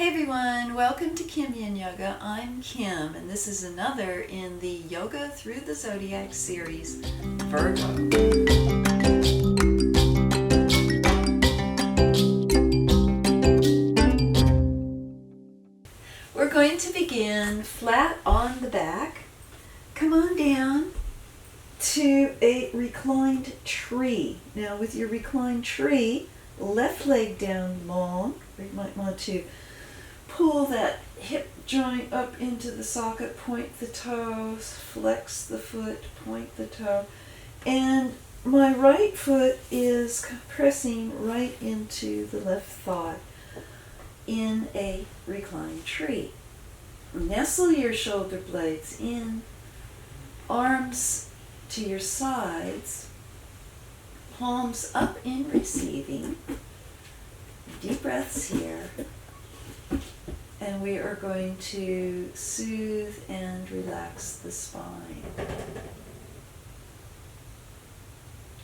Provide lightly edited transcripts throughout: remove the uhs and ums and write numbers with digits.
Hey everyone, welcome to Kim Yin Yoga. I'm Kim, and this is another in the Yoga Through the Zodiac series, Virgo. We're going to begin flat on the back. Come on down to a reclined tree. Now with your reclined tree, left leg down long. You might want to pull that hip joint up into the socket, point the toes, flex the foot, point the toe. And my right foot is pressing right into the left thigh in a reclined tree. Nestle your shoulder blades in, arms to your sides, palms up in receiving. Deep breaths here. And we are going to soothe and relax the spine.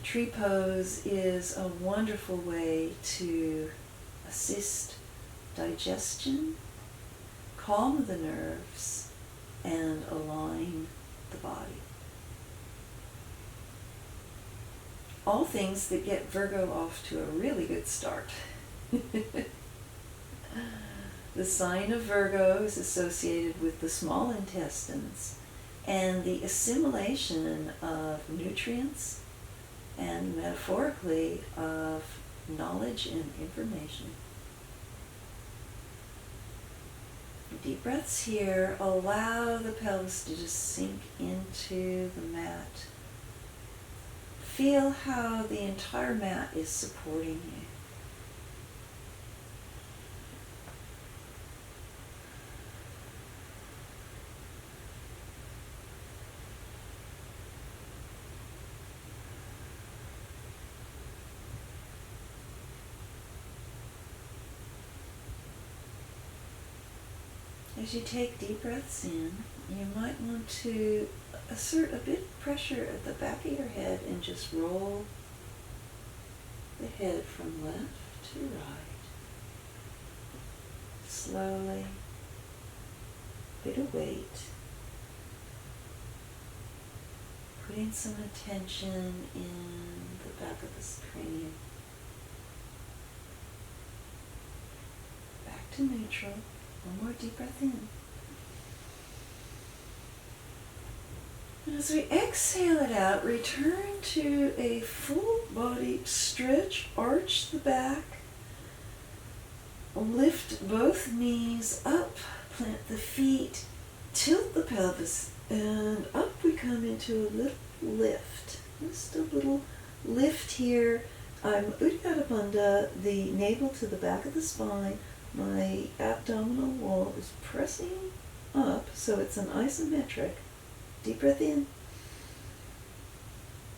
Tree pose is a wonderful way to assist digestion, calm the nerves, and align the body. All things that get Virgo off to a really good start. The sign of Virgo is associated with the small intestines and the assimilation of nutrients and metaphorically of knowledge and information. Deep breaths here. Allow the pelvis to just sink into the mat. Feel how the entire mat is supporting you. As you take deep breaths in, you might want to assert a bit of pressure at the back of your head and just roll the head from left to right. Slowly, bit of weight, putting some attention in the back of the cranium. Back to neutral. One more deep breath in. And as we exhale it out, return to a full body stretch, arch the back, lift both knees up, plant the feet, tilt the pelvis, and up we come into a little lift. Just a little lift here. I'm Uddiyana Bandha, the navel to the back of the spine. My abdominal wall is pressing up, so it's an isometric. Deep breath in.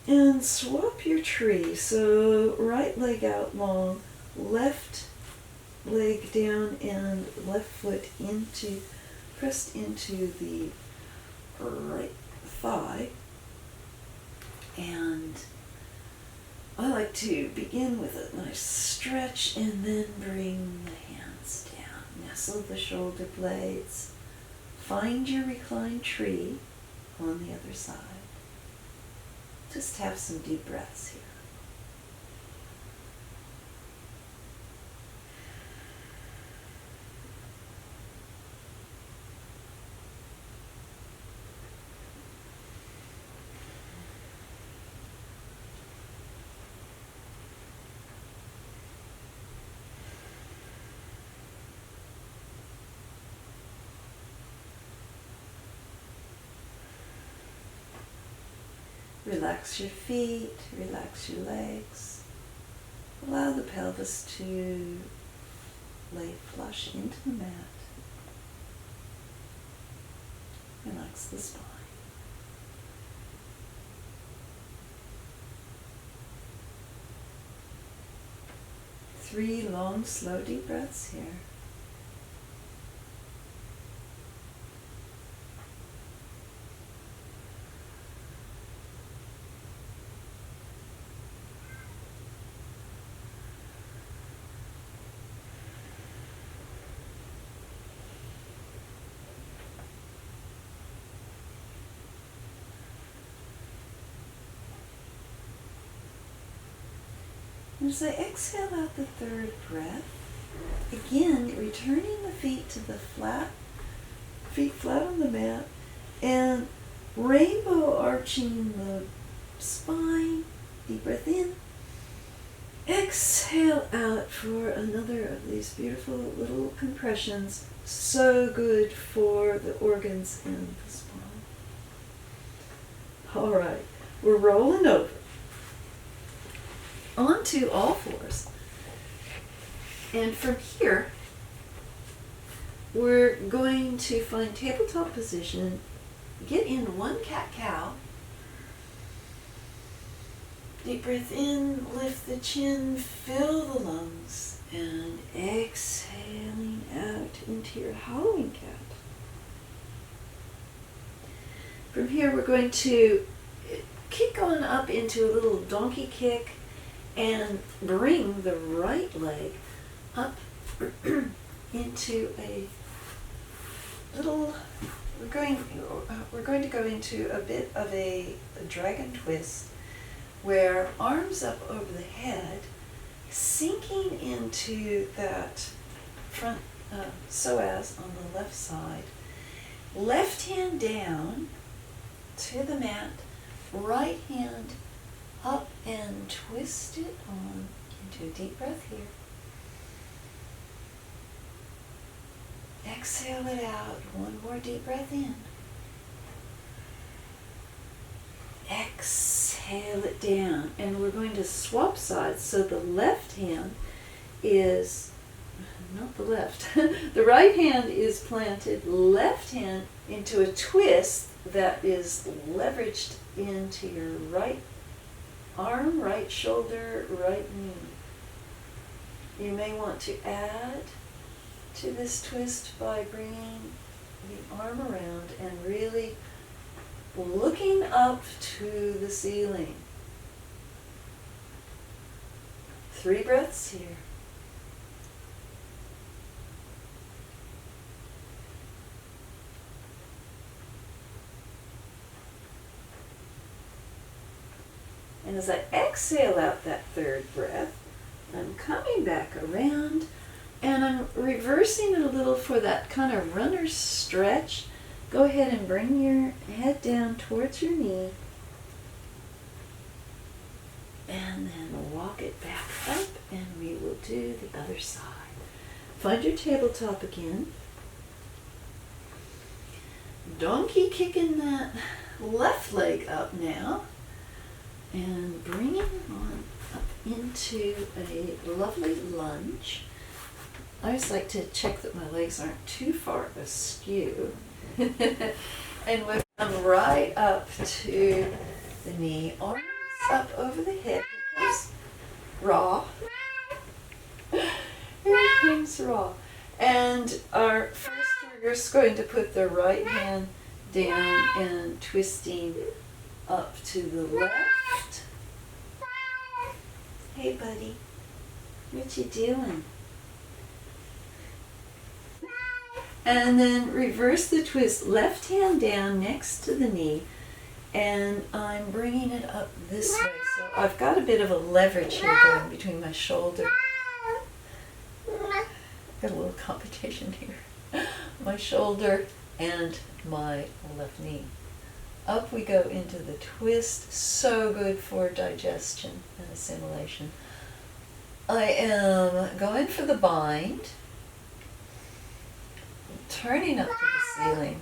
And swap your tree. So right leg out long, left leg down, and left foot pressed into the right thigh. And I like to begin with a nice stretch and then bring the hands down. Nestle the shoulder blades. Find your reclined tree on the other side. Just have some deep breaths here. Relax your feet, relax your legs. Allow the pelvis to lay flush into the mat. Relax the spine. Three long, slow, deep breaths here. And as I exhale out the third breath, again, returning the feet to the feet flat on the mat, and rainbow arching the spine. Deep breath in. Exhale out for another of these beautiful little compressions. So good for the organs and the spine. All right, we're rolling over. Onto all fours. And from here, we're going to find tabletop position, get in one cat-cow. Deep breath in, lift the chin, fill the lungs, and exhaling out into your howling cat. From here, we're going to kick on up into a little donkey kick and bring the right leg up into a little, we're going to go into a bit of a dragon twist, where arms up over the head, sinking into that front psoas on the left side, left hand down to the mat, right hand up and twist it on into a deep breath here. Exhale it out. One more deep breath in. Exhale it down. And we're going to swap sides. So the left hand is, not the left, the right hand is planted, left hand into a twist that is leveraged into your right arm, right shoulder, right knee. You may want to add to this twist by bringing the arm around and really looking up to the ceiling. 3 breaths here. And as I exhale out that third breath, I'm coming back around and I'm reversing it a little for that kind of runner's stretch. Go ahead and bring your head down towards your knee. And then walk it back up and we will do the other side. Find your tabletop again. Donkey kicking that left leg up now. And bring it on up into a lovely lunge. I always like to check that my legs aren't too far askew. And we'll come right up to the knee, arms up over the head. Here comes raw. Here comes raw. And first we're just going to put the right hand down and twisting up to the left. Hey buddy, what you doing? And then reverse the twist, left hand down next to the knee, and I'm bringing it up this way. So I've got a bit of a leverage here going between my shoulder. Got a little complication here. My shoulder and my left knee. Up we go into the twist, so good for digestion and assimilation. I am going for the bind, turning up to the ceiling.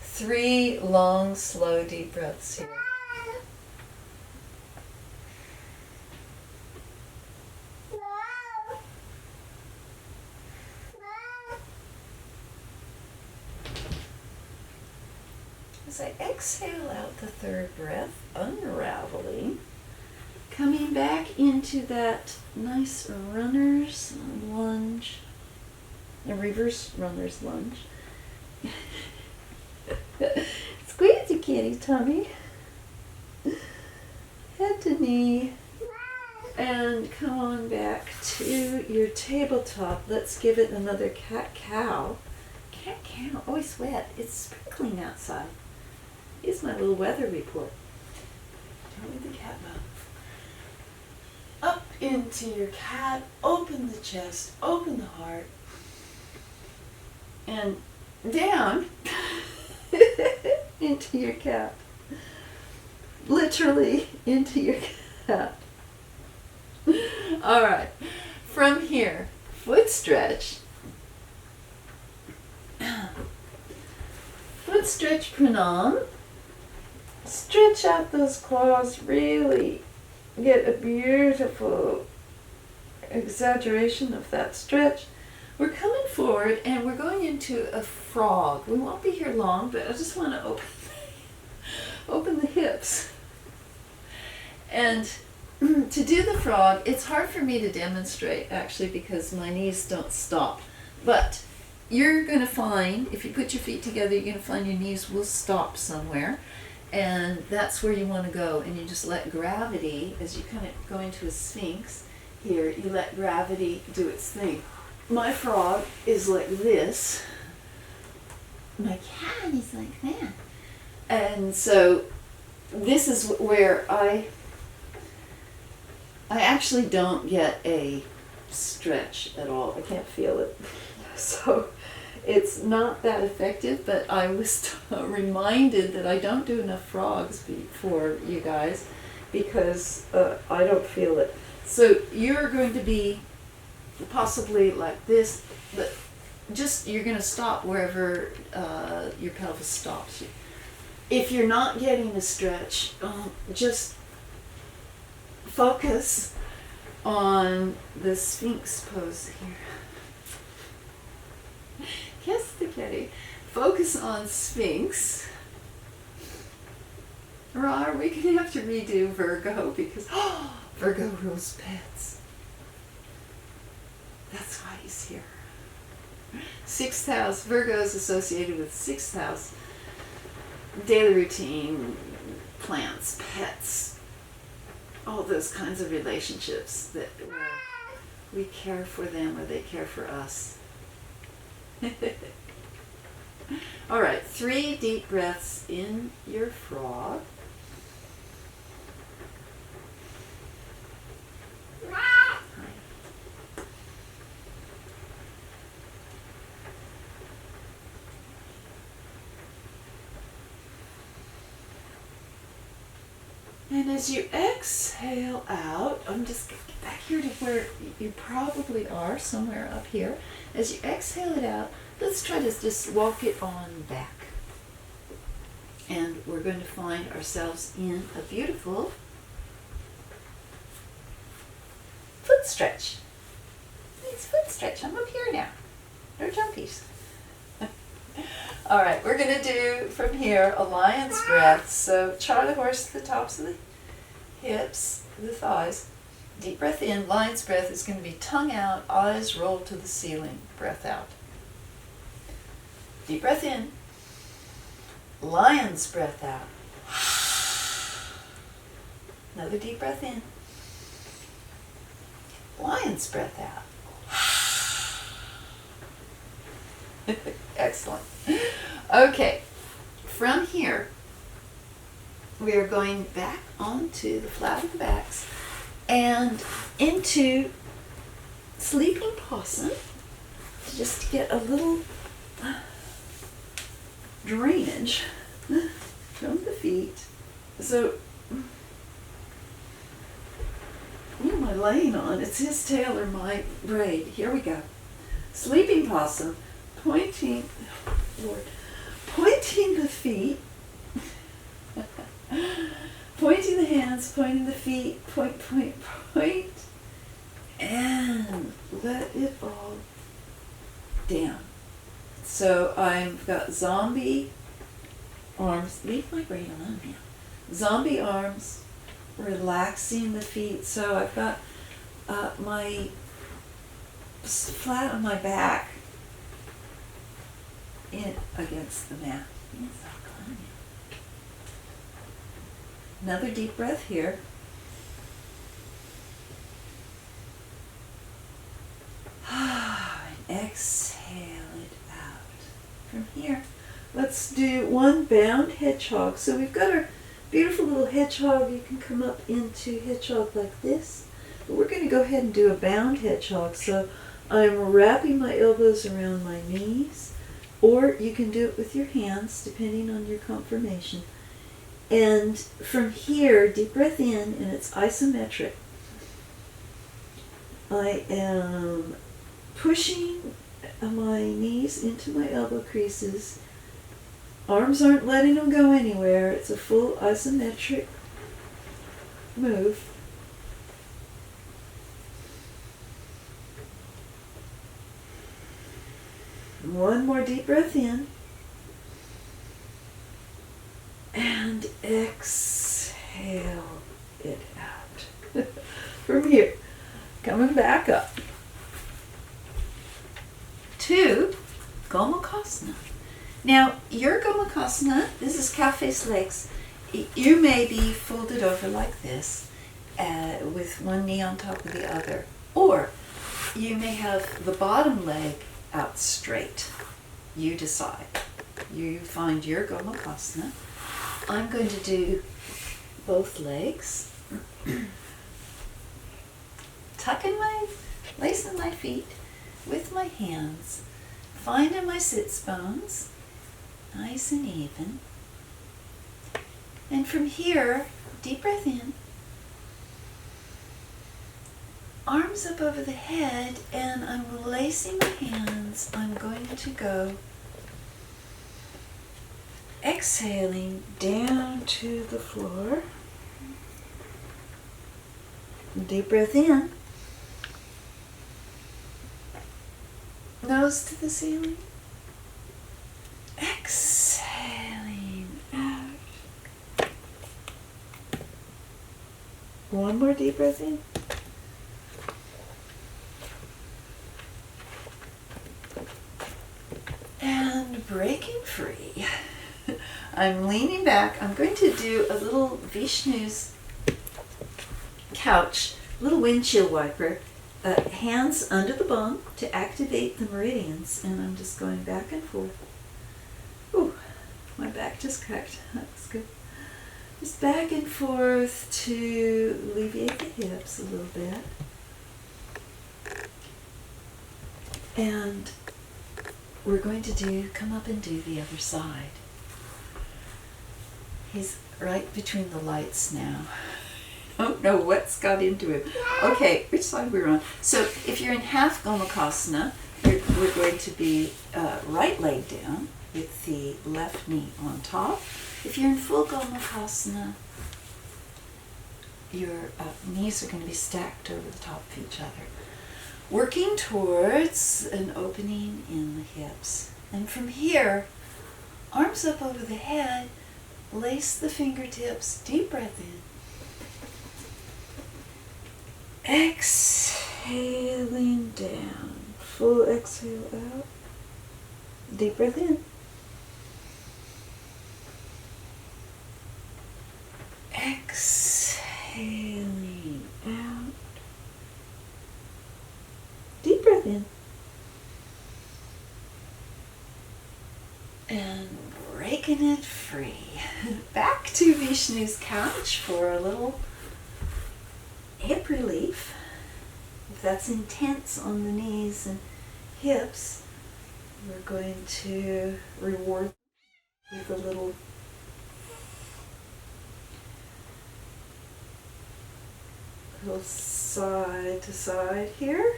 3 long, slow, deep breaths here. As I exhale out the third breath, unraveling, coming back into that nice runner's lunge, a reverse runner's lunge. Squeeze your kitty tummy, head to knee, and come on back to your tabletop. Let's give it another cat-cow. Cat-cow, oh, it's wet. It's sprinkling outside. Here's my little weather report. Don't leave the cat mouth. up into your cat, open the chest, open the heart, and down into your cat. Literally into your cat. All right, from here, foot stretch. Foot stretch pranam. Stretch out those claws, really get a beautiful exaggeration of that stretch. We're coming forward and we're going into a frog. We won't be here long, but I just want to open the hips. And to do the frog, it's hard for me to demonstrate actually because my knees don't stop. But you're going to find, if you put your feet together, you're going to find your knees will stop somewhere. And that's where you want to go. And you just let gravity, as you kind of go into a sphinx here, you let gravity do its thing. My frog is like this. My cat is like that. And so this is where I actually don't get a stretch at all. I can't feel it. So it's not that effective, but I was reminded that I don't do enough frogs for you guys because I don't feel it. So you're going to be possibly like this, but just you're going to stop wherever your pelvis stops. If you're not getting a stretch, just focus on the Sphinx pose here. Kiss the kitty. Focus on Sphinx. Or are we going to have to redo Virgo because Virgo rules pets. That's why he's here. 6th house. Virgo is associated with 6th house. Daily routine, plants, pets, all those kinds of relationships that we care for them or they care for us. All right, 3 deep breaths in your frog. And as you exhale out, I'm just going to get back here to where you probably are, somewhere up here. As you exhale it out, let's try to just walk it on back. And we're going to find ourselves in a beautiful foot stretch. Nice foot stretch. I'm up here now. No jumpies. All right, we're going to do from here a lion's breath. So Charlie horse to the tops of the hips, the thighs. Deep breath in. Lion's breath is going to be tongue out, eyes rolled to the ceiling. Breath out. Deep breath in. Lion's breath out. Another deep breath in. Lion's breath out. Excellent. Okay, from here, we are going back onto the flat of the backs and into sleeping possum, just to get a little drainage from the feet. So, what am I laying on? It's his tail or my braid. Here we go. Sleeping possum, pointing the feet, pointing the hands, pointing the feet, point, and let it all down. So I've got zombie arms, leave my braid on now. Zombie arms, relaxing the feet. So I've got my flat on my back in against the mat. Another deep breath here. And exhale it out. From here, let's do one bound hedgehog. So we've got our beautiful little hedgehog. You can come up into hedgehog like this. But we're going to go ahead and do a bound hedgehog. So I'm wrapping my elbows around my knees, or you can do it with your hands, depending on your conformation. And from here, deep breath in, and it's isometric. I am pushing my knees into my elbow creases. Arms aren't letting them go anywhere. It's a full isometric move. One more deep breath in. And exhale it out. From here, coming back up to Gamakasana. Now, your Gamakasana, this is cow-faced legs. You may be folded over like this, with one knee on top of the other. Or you may have the bottom leg out straight. You decide. You find your Gamakasana. I'm going to do both legs. Lacing my feet with my hands. Finding my sits bones. Nice and even. And from here, deep breath in. Arms up over the head, and I'm releasing my hands. I'm going to go exhaling down to the floor. Deep breath in. Nose to the ceiling. Exhaling out. One more deep breath in. And breaking free. I'm leaning back. I'm going to do a little Vishnu's couch, little windshield wiper. Hands under the bum to activate the meridians, and I'm just going back and forth. Ooh, my back just cracked. That's good. Just back and forth to alleviate the hips a little bit. And we're going to come up and do the other side. He's right between the lights now. I don't know what's got into him. Okay, which side we're on? So if you're in half Gamakasana, we're going to be right leg down with the left knee on top. If you're in full Gamakasana, your knees are going to be stacked over the top of each other, working towards an opening in the hips. And from here, arms up over the head, lace the fingertips, deep breath in. Exhaling down. Full exhale out. Deep breath in. Exhaling out. Deep breath in. And breaking it free. Back to Vishnu's couch for a little hip relief. If that's intense on the knees and hips, we're going to reward with a little side to side here.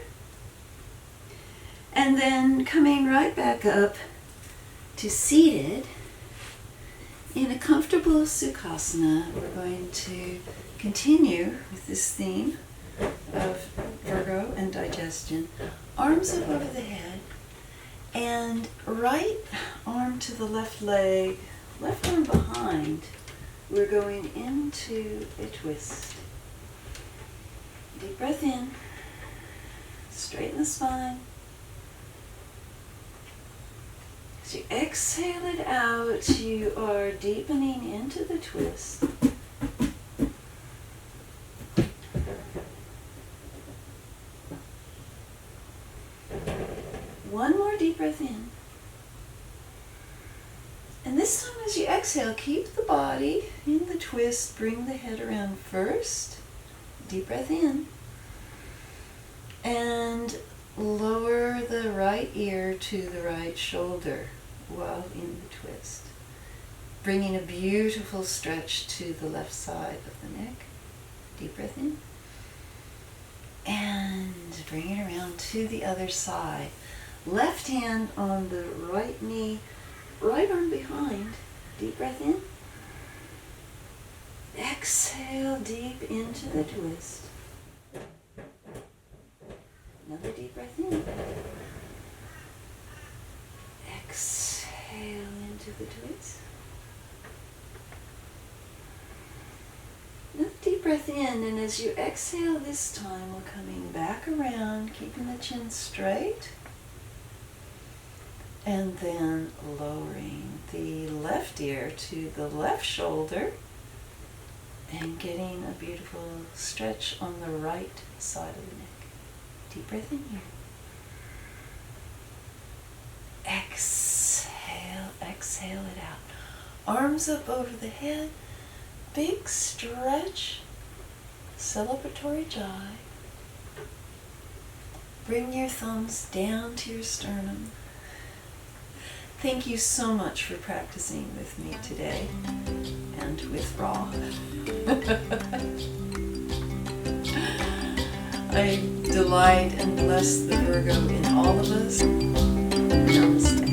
And then coming right back up to seated in a comfortable Sukhasana. We're going to continue with this theme of Virgo and digestion. Arms up over the head, and right arm to the left leg, left arm behind. We're going into a twist. Deep breath in, straighten the spine. As you exhale it out, you are deepening into the twist. One more deep breath in. And this time as you exhale, keep the body in the twist. Bring the head around first. Deep breath in. And lower the right ear to the right shoulder while in the twist. Bringing a beautiful stretch to the left side of the neck. Deep breath in. And bring it around to the other side. Left hand on the right knee, right arm behind. Deep breath in. Exhale deep into the twist. Another deep breath in. Exhale into the twist. Another deep breath in, and as you exhale this time, we're coming back around, keeping the chin straight. And then lowering the left ear to the left shoulder and getting a beautiful stretch on the right side of the neck. Deep breath in here. Exhale, exhale it out. Arms up over the head, big stretch, celebratory jive. Bring your thumbs down to your sternum. Thank you so much for practicing with me today and with Ra. I delight and bless the Virgo in all of us. Namaste.